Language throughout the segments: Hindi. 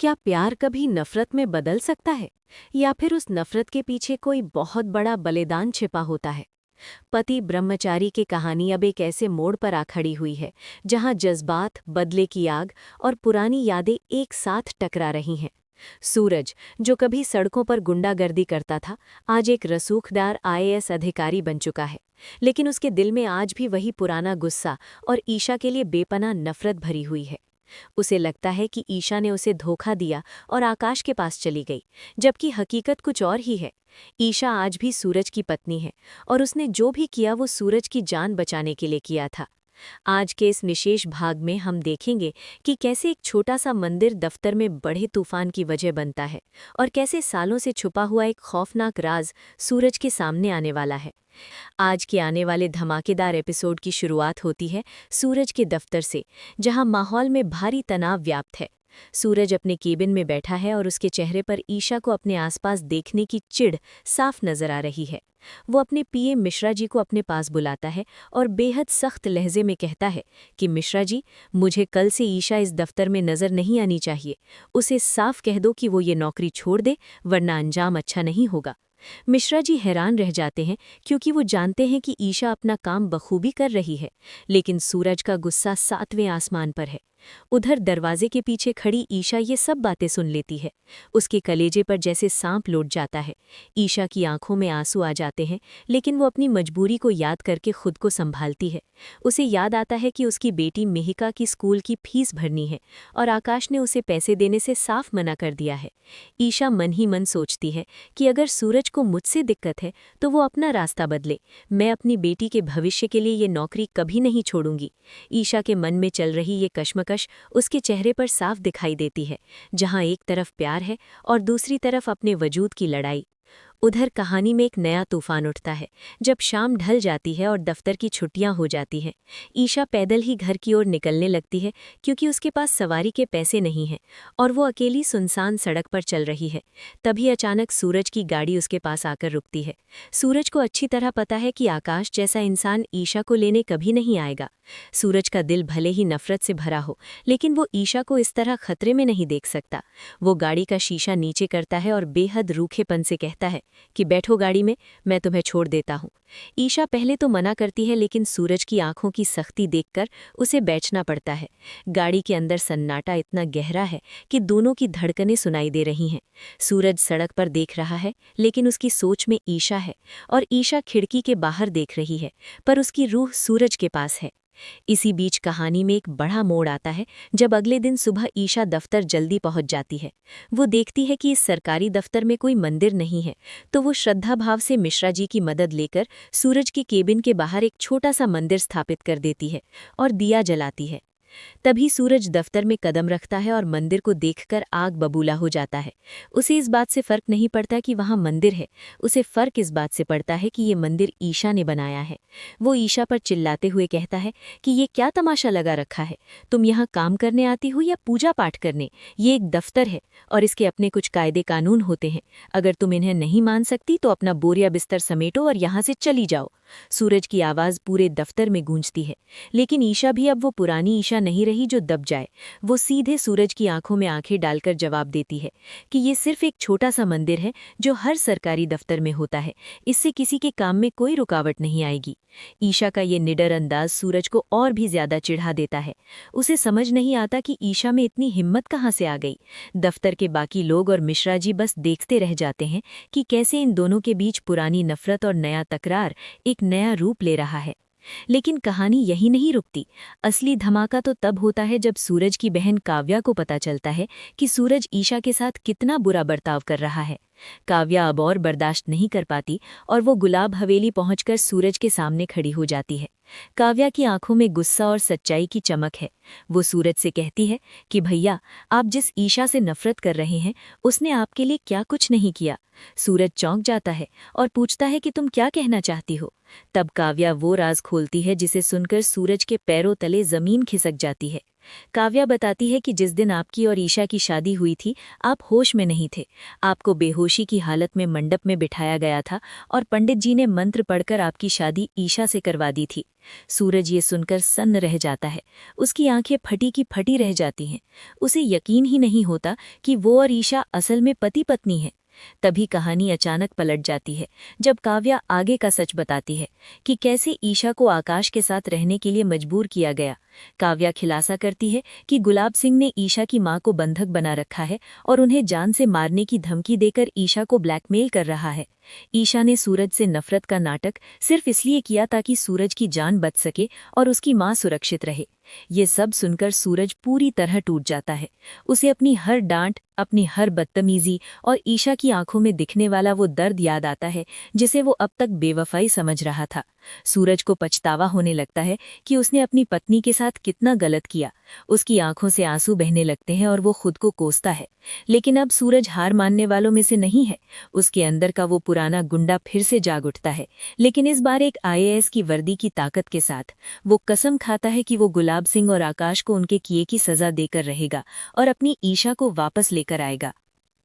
क्या प्यार कभी नफरत में बदल सकता है या फिर उस नफरत के पीछे कोई बहुत बड़ा बलिदान छिपा होता है। पति ब्रह्मचारी की कहानी अब एक ऐसे मोड़ पर आ खड़ी हुई है जहां जज्बात, बदले की आग और पुरानी यादें एक साथ टकरा रही हैं। सूरज, जो कभी सड़कों पर गुंडागर्दी करता था, आज एक रसूखदार आईएएस अधिकारी बन चुका है। लेकिन उसके दिल में आज भी वही पुराना गुस्सा और ईशा के लिए बेपनाह नफरत भरी हुई है। उसे लगता है कि ईशा ने उसे धोखा दिया और आकाश के पास चली गई, जबकि हकीकत कुछ और ही है। ईशा आज भी सूरज की पत्नी है और उसने जो भी किया वो सूरज की जान बचाने के लिए किया था। आज के इस विशेष भाग में हम देखेंगे कि कैसे एक छोटा सा मंदिर दफ्तर में बड़े तूफान की वजह बनता है और कैसे सालों से छुपा हुआ एक खौफनाक राज सूरज के सामने आने वाला है। आज के आने वाले धमाकेदार एपिसोड की शुरुआत होती है सूरज के दफ्तर से, जहां माहौल में भारी तनाव व्याप्त है। सूरज अपने केबिन में बैठा है और उसके चेहरे पर ईशा को अपने आसपास देखने की चिढ़ साफ नजर आ रही है। वो अपने पीए मिश्रा जी को अपने पास बुलाता है और बेहद सख्त लहजे में कहता है कि मिश्रा जी, मुझे कल से ईशा इस दफ्तर में नजर नहीं आनी चाहिए। उसे साफ कह दो कि वो ये नौकरी छोड़ दे, वरना अंजाम अच्छा नहीं होगा। मिश्रा जी हैरान रह जाते हैं क्योंकि वो जानते हैं कि ईशा अपना काम बखूबी कर रही है, लेकिन सूरज का गुस्सा सातवें आसमान पर है। उधर दरवाजे के पीछे खड़ी ईशा ये सब बातें सुन लेती है। उसके कलेजे पर जैसे सांप लौट जाता है। ईशा की आंखों में आंसू आ जाते हैं, लेकिन वो अपनी मजबूरी को याद करके खुद को संभालती है। उसे याद आता है कि उसकी बेटी मेहिका की स्कूल की फीस भरनी है और आकाश ने उसे पैसे देने से साफ मना कर दिया है। ईशा मन ही मन सोचती है कि अगर सूरज को मुझसे दिक्कत है तो वो अपना रास्ता बदले। मैं अपनी बेटी के भविष्य के लिए ये नौकरी कभी नहीं छोड़ूंगी। ईशा के मन में चल रही ये कश्मकश उसके चेहरे पर साफ दिखाई देती है, जहां एक तरफ प्यार है और दूसरी तरफ अपने वजूद की लड़ाई। उधर कहानी में एक नया तूफान उठता है जब शाम ढल जाती है और दफ्तर की छुट्टियां हो जाती हैं। ईशा पैदल ही घर की ओर निकलने लगती है क्योंकि उसके पास सवारी के पैसे नहीं हैं और वो अकेली सुनसान सड़क पर चल रही है। तभी अचानक सूरज की गाड़ी उसके पास आकर रुकती है। सूरज को अच्छी तरह पता है कि आकाश जैसा इंसान ईशा को लेने कभी नहीं आएगा। सूरज का दिल भले ही नफरत से भरा हो, लेकिन वो ईशा को इस तरह खतरे में नहीं देख सकता। वो गाड़ी का शीशा नीचे करता है और बेहद रूखेपन से कहता है कि बैठो गाड़ी में, मैं तुम्हें छोड़ देता हूँ। ईशा पहले तो मना करती है, लेकिन सूरज की आंखों की सख्ती देखकर उसे बैठना पड़ता है। गाड़ी के अंदर सन्नाटा इतना गहरा है कि दोनों की धड़कनें सुनाई दे रही हैं। सूरज सड़क पर देख रहा है, लेकिन उसकी सोच में ईशा है और ईशा खिड़की के बाहर देख रही है, पर उसकी रूह सूरज के पास है। इसी बीच कहानी में एक बड़ा मोड़ आता है जब अगले दिन सुबह ईशा दफ्तर जल्दी पहुंच जाती है। वो देखती है कि इस सरकारी दफ्तर में कोई मंदिर नहीं है, तो वो श्रद्धा भाव से मिश्रा जी की मदद लेकर सूरज के केबिन के बाहर एक छोटा सा मंदिर स्थापित कर देती है और दिया जलाती है। तभी सूरज दफ्तर में कदम रखता है और मंदिर को देखकर आग बबूला हो जाता है। उसे इस बात से फर्क नहीं पड़ता कि वहां मंदिर है, उसे फर्क इस बात से पड़ता है कि ये मंदिर ईशा ने बनाया है। वो ईशा पर चिल्लाते हुए कहता है कि ये क्या तमाशा लगा रखा है, तुम यहाँ काम करने आती हो या पूजा पाठ करने? ये एक दफ्तर है और इसके अपने कुछ कायदे कानून होते हैं। अगर तुम इन्हें नहीं मान सकती तो अपना बोरिया बिस्तर समेटो और यहाँ से चली जाओ। सूरज की आवाज पूरे दफ्तर में गूंजती है, लेकिन ईशा भी अब वो पुरानी ईशा नहीं रही जो दब जाए। वो सीधे सूरज की आंखों में आंखें डालकर जवाब देती है कि ये सिर्फ एक छोटा सा मंदिर है जो हर सरकारी दफ्तर में होता है, इससे किसी के काम में कोई रुकावट नहीं आएगी। ईशा का ये निडर अंदाज सूरज को और भी ज्यादा चिढ़ा देता है। उसे समझ नहीं आता कि ईशा में इतनी हिम्मत कहाँ से आ गई। दफ्तर के बाकी लोग और मिश्रा जी बस देखते रह जाते हैं कि कैसे इन दोनों के बीच पुरानी नफरत और नया तकरार एक नया रूप ले रहा है। लेकिन कहानी यही नहीं रुकती। असली धमाका तो तब होता है जब सूरज की बहन काव्या को पता चलता है कि सूरज ईशा के साथ कितना बुरा बर्ताव कर रहा है। काव्या अब और बर्दाश्त नहीं कर पाती और वो गुलाब हवेली पहुंचकर सूरज के सामने खड़ी हो जाती है। काव्या की आंखों में गुस्सा और सच्चाई की चमक है। वो सूरज से कहती है कि भैया, आप जिस ईशा से नफरत कर रहे हैं उसने आपके लिए क्या कुछ नहीं किया। सूरज चौंक जाता है और पूछता है कि तुम क्या कहना चाहती हो। तब काव्या वो राज खोलती है जिसे सुनकर सूरज के पैरों तले जमीन खिसक जाती है। काव्या बताती है कि जिस दिन आपकी और ईशा की शादी हुई थी, आप होश में नहीं थे। आपको बेहोशी की हालत में मंडप में बिठाया गया था और पंडित जी ने मंत्र पढ़कर आपकी शादी ईशा से करवा दी थी। सूरज ये सुनकर सन्न रह जाता है। उसकी आंखें फटी की फटी रह जाती हैं। उसे यकीन ही नहीं होता कि वो और ईशा असल में पति पत्नी है। तभी कहानी अचानक पलट जाती है जब काव्या आगे का सच बताती है कि कैसे ईशा को आकाश के साथ रहने के लिए मजबूर किया गया। काव्या खिलासा करती है कि गुलाब सिंह ने ईशा की मां को बंधक बना रखा है और उन्हें जान से मारने की धमकी देकर ईशा को ब्लैकमेल कर रहा है। ईशा ने सूरज से नफरत का नाटक सिर्फ इसलिए किया ताकि सूरज की जान बच सके और उसकी मां सुरक्षित रहे। ये सब सुनकर सूरज पूरी तरह टूट जाता है। उसे अपनी हर डांट, अपनी हर बदतमीजी और ईशा की आंखों में दिखने वाला वो दर्द याद आता है जिसे वो अब तक बेवफाई समझ रहा था। सूरज को पछतावा होने लगता है कि उसने अपनी पत्नी के साथ कितना गलत किया। उसकी आंखों से आंसू बहने लगते हैं और वो खुद को कोसता है। लेकिन अब सूरज हार मानने वालों में से नहीं है। उसके अंदर का वो पुराना गुंडा फिर से जाग उठता है, लेकिन इस बार एक आईएएस की वर्दी की ताकत के साथ। वो कसम खाता है कि वो गुलाब सिंह और आकाश को उनके किए की सजा देकर रहेगा और अपनी ईशा को वापस लेकर आएगा।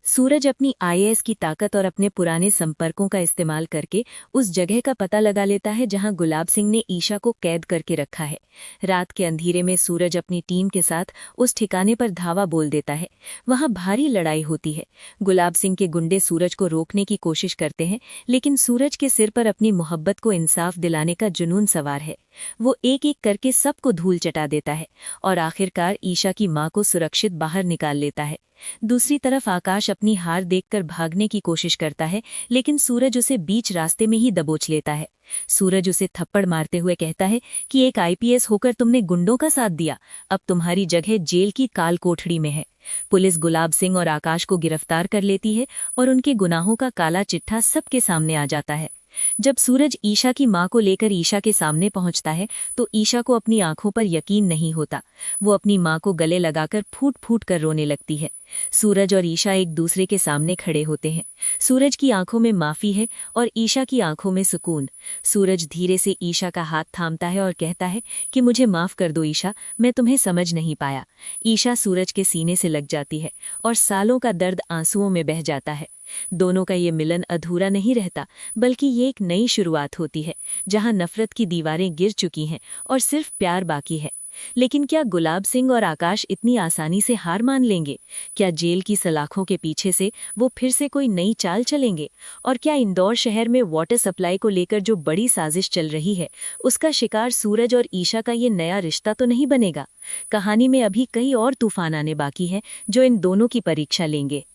सूरज अपनी आईएएस की ताकत और अपने पुराने संपर्कों का इस्तेमाल करके उस जगह का पता लगा लेता है जहां गुलाब सिंह ने ईशा को कैद करके रखा है। रात के अंधेरे में सूरज अपनी टीम के साथ उस ठिकाने पर धावा बोल देता है। वहां भारी लड़ाई होती है। गुलाब सिंह के गुंडे सूरज को रोकने की कोशिश करते हैं, लेकिन सूरज के सिर पर अपनी मोहब्बत को इंसाफ दिलाने का जुनून सवार है। वो एक एक करके सबको धूल चटा देता है और आखिरकार ईशा की मां को सुरक्षित बाहर निकाल लेता है। दूसरी तरफ आकाश अपनी हार देखकर भागने की कोशिश करता है, लेकिन सूरज उसे बीच रास्ते में ही दबोच लेता है। सूरज उसे थप्पड़ मारते हुए कहता है कि एक आईपीएस होकर तुमने गुंडों का साथ दिया, अब तुम्हारी जगह जेल की काल कोठड़ी में है। पुलिस गुलाब सिंह और आकाश को गिरफ्तार कर लेती है और उनके गुनाहों का काला चिट्ठा सबके सामने आ जाता है। जब सूरज ईशा की मां को लेकर ईशा के सामने पहुंचता है तो ईशा को अपनी आंखों पर यकीन नहीं होता। वो अपनी मां को गले लगाकर फूट फूट कर रोने लगती है। सूरज और ईशा एक दूसरे के सामने खड़े होते हैं। सूरज की आंखों में माफी है और ईशा की आंखों में सुकून। सूरज धीरे से ईशा का हाथ थामता है और कहता है कि मुझे माफ कर दो ईशा, मैं तुम्हें समझ नहीं पाया। ईशा सूरज के सीने से लग जाती है और सालों का दर्द आंसुओं में बह जाता है। दोनों का ये मिलन अधूरा नहीं रहता, बल्कि ये एक नई शुरुआत होती है जहां नफरत की दीवारें गिर चुकी हैं और सिर्फ प्यार बाकी है। लेकिन क्या गुलाब सिंह और आकाश इतनी आसानी से हार मान लेंगे? क्या जेल की सलाखों के पीछे से वो फिर से कोई नई चाल चलेंगे? और क्या इंदौर शहर में वाटर सप्लाई को लेकर जो बड़ी साजिश चल रही है, उसका शिकार सूरज और ईशा का ये नया रिश्ता तो नहीं बनेगा? कहानी में अभी कई और तूफान आने बाकी हैं जो इन दोनों की परीक्षा लेंगे।